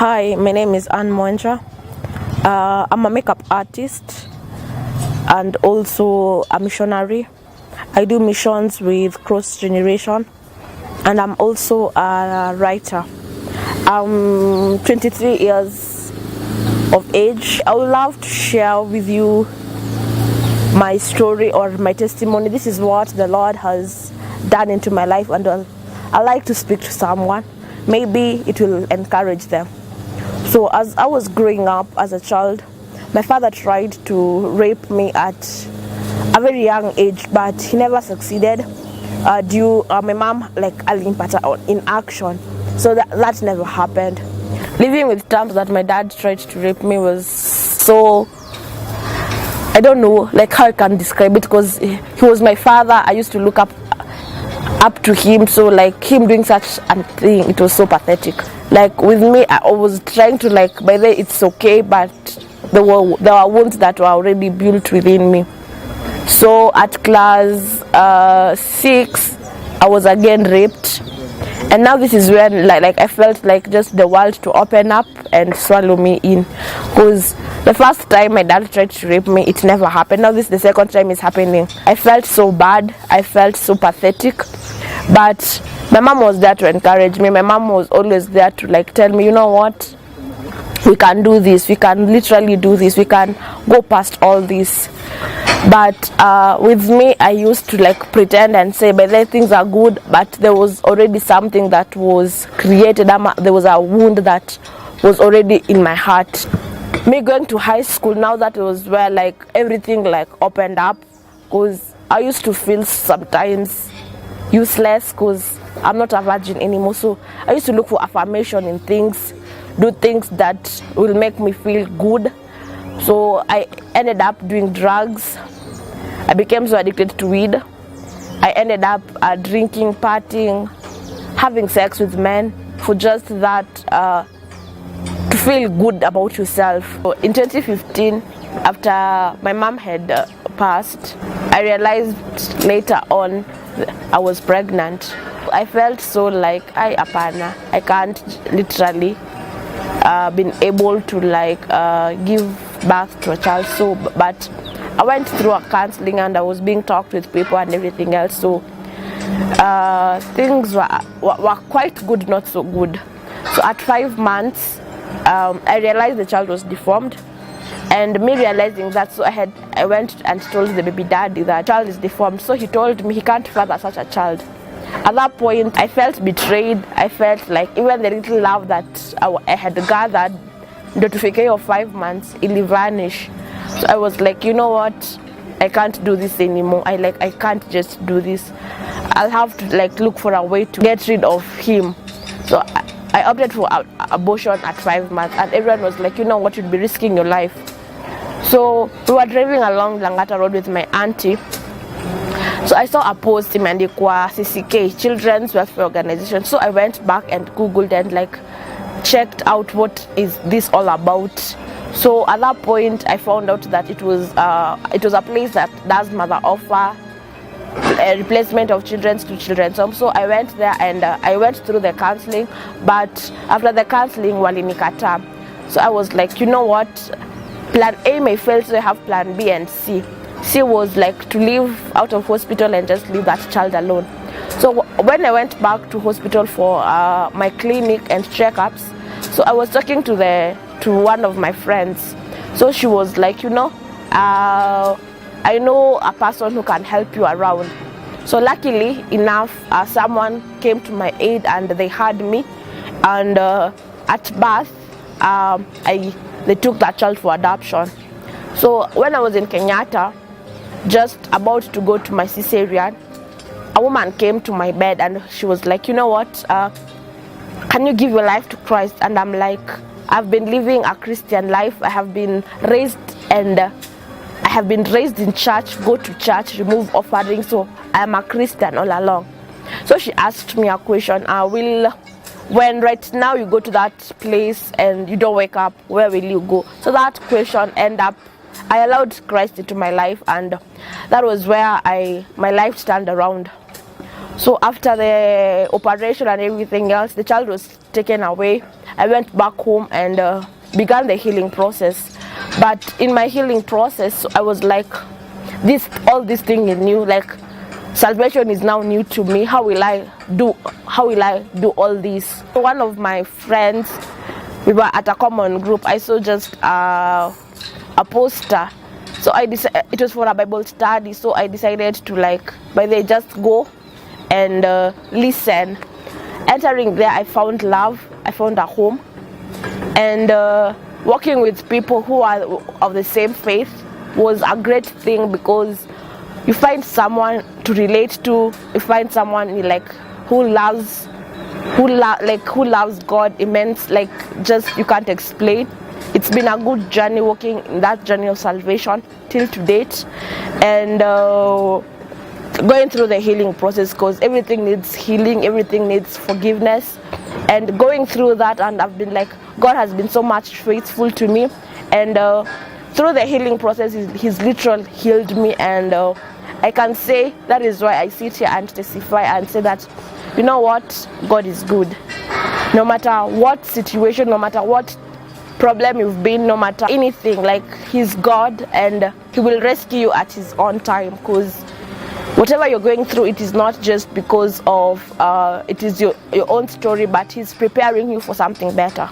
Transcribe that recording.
Hi, my name is Anne. I'm a makeup artist and also a missionary. I do missions with Cross Generation, and I'm also a writer. I'm 23 years of age. I would love to share with you my story or my testimony. This is what the Lord has done into my life, and I like to speak to someone. Maybe it will encourage them. So as I was growing up as a child, my father tried to rape me at a very young age, but he never succeeded. My mom alimpata in action, so that never happened. Living with terms that my dad tried to rape me was so, I don't know how I can describe it, because he was my father. I used to look up to him, so him doing such a thing, it was so pathetic. With me, I was trying to by the way, it's okay, but there were wounds that were already built within me. So at class 6, I was again raped, and now this is when I felt just the world to open up and swallow me in, because the first time my dad tried to rape me, it never happened. Now this is the second time it's happening. I felt so bad, I felt so pathetic, but my mom was there to encourage me. My mom was always there to tell me, you know what, we can do this, we can literally do this, we can go past all this. But with me, I used to pretend and say, but then things are good, but there was already something that was created. There was a wound that was already in my heart. Me going to high school, now that was where everything opened up, because I used to feel sometimes useless because I'm not a virgin anymore. So I used to look for affirmation in things, do things that will make me feel good. So I ended up doing drugs. I became so addicted to weed. I ended up drinking, partying, having sex with men for just that, to feel good about yourself. So in 2015, after my mom had passed, I realized later on I was pregnant. I felt so I can't literally been able to give birth to a child. So but I went through a counseling, and I was being talked with people and everything else. So things were quite good, not so good. So at 5 months, I realized the child was deformed, and me realizing that, so I went and told the baby daddy that child is deformed. So he told me he can't father such a child. At that point, I felt betrayed. I felt even the little love that I had gathered, the notification of 5 months, it vanished. So I was you know what, I can't do this anymore. I can't just do this. I'll have to look for a way to get rid of him. So I opted for abortion at 5 months, and everyone was you know what, you'd be risking your life. So we were driving along Langata Road with my auntie. So I saw a post imeandikwa CCK, Children's Welfare Organization. So I went back and Googled and checked out what is this all about. So at that point, I found out that it was a place that does mother offer a replacement of children to children's home. So I went there, and I went through the counseling, but after the counseling, walinikata. So I was you know what, plan A may fail, so I have plan B and C. C was to leave out of hospital and just leave that child alone. So when I went back to hospital for my clinic and checkups, so I was talking to one of my friends. So she was you know, I know a person who can help you around. So luckily enough, someone came to my aid, and they had me. And at birth, they took that child for adoption. So when I was in Kenyatta, just about to go to my cesarean, a woman came to my bed, and she was you know what, can you give your life to Christ? And I'm I've been living a Christian life. I have been raised in church, go to church, remove offerings, so I'm a Christian all along. So she asked me a question, when right now you go to that place and you don't wake up, where will you go? So that question ended up, I allowed Christ into my life, and that was where my life turned around. So after the operation and everything else, the child was taken away, I went back home and began the healing process. But in my healing process, I was like, all this thing is new, like salvation is now new to me. How will I do all this? One of my friends, we were at a common group. I saw just a poster, so it was for a Bible study, so I decided to just go and listen. Entering there, I found love, I found a home, and working with people who are of the same faith was a great thing, because you find someone to relate to, you find someone who loves God immense, just you can't explain. It's been a good journey walking in that journey of salvation till to date, and going through the healing process, because everything needs healing, everything needs forgiveness, and going through that, and I've been God has been so much faithful to me, and through the healing process, He's literally healed me, and I can say that is why I sit here and testify and say that, you know what, God is good. No matter what situation, no matter what problem you've been, no matter anything, He's God, and He will rescue you at His own time, because whatever you're going through, it is not just because of it is your own story, but He's preparing you for something better.